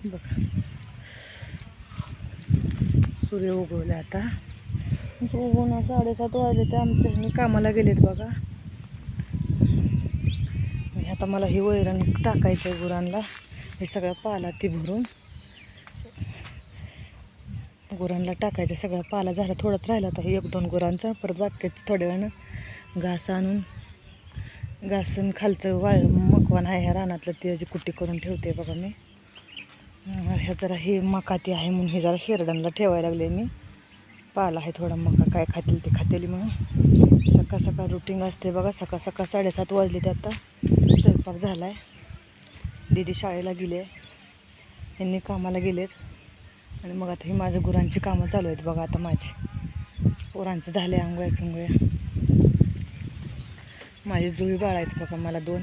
बघा सूर्य उगवला आता. उगवून 7:30 वाजले ते आमच्या ह्यानी कामाला गेलेत बघा. आता मला ही वैरण टाकायचं आहे गुरांना. हे सगळं पाला ती भरून गुरांना टाकायचं. सगळा पाला झाला, थोडंच राहिला होता 1-2 गुरांचा. परत बाकीच थोड्या वेळानं घास खालचं मकवान आहे ह्या रानातलं, त्याची कुट्टी करून ठेवते बघा मी. ह्या जरा हे मकाती आहे म्हणून हे जरा शेरडांना ठेवायला लागले मी. पाला आहे थोडा मका, काय खातील ते खातेली म्हणून. सकाळ सकाळ रुटीन असते बघा. सकाळ 7:30 वाजले ते आता. स्वयंपाक झाला आहे. दीदी शाळेला गेले, यांनी कामाला गेलेत. आणि मग आता ही माझ्या गुरांची कामं चालू आहेत बघा. आता माझी पोरांचं झाले आंघोळ्या फिंगोळ्या. माझी जुळी बाळ आहेत बघा मला 2.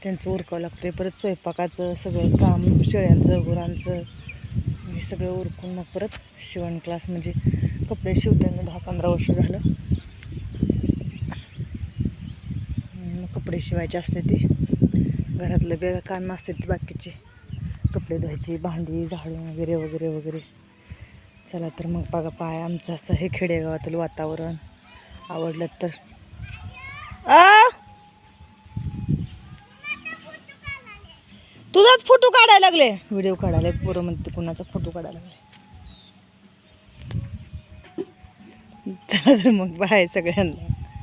त्यांचं उरकावं लागतं. परत स्वयंपाकाचं सगळं काम, शेळ्यांचं गुरांचं हे सगळं उरकून मग परत शिवण क्लास, म्हणजे कपडे शिवताना 10-15 वर्ष झालं. मग कपडे शिवायचे असते ते. घरातलं काम असते ती बाकीची, कपडे धुवायची, भांडी झाडून वगैरे वगैरे वगैरे. चला तर मग बघा पाय आमचं असं हे खेडेगावातील वातावरण. आवडलं तर तुझाच फोटो काढायला लागले, व्हिडिओ काढायला. पोरं म्हणते कुणाचा फोटो काढायला लागले. चला तर मग बाय सगळ्यांना.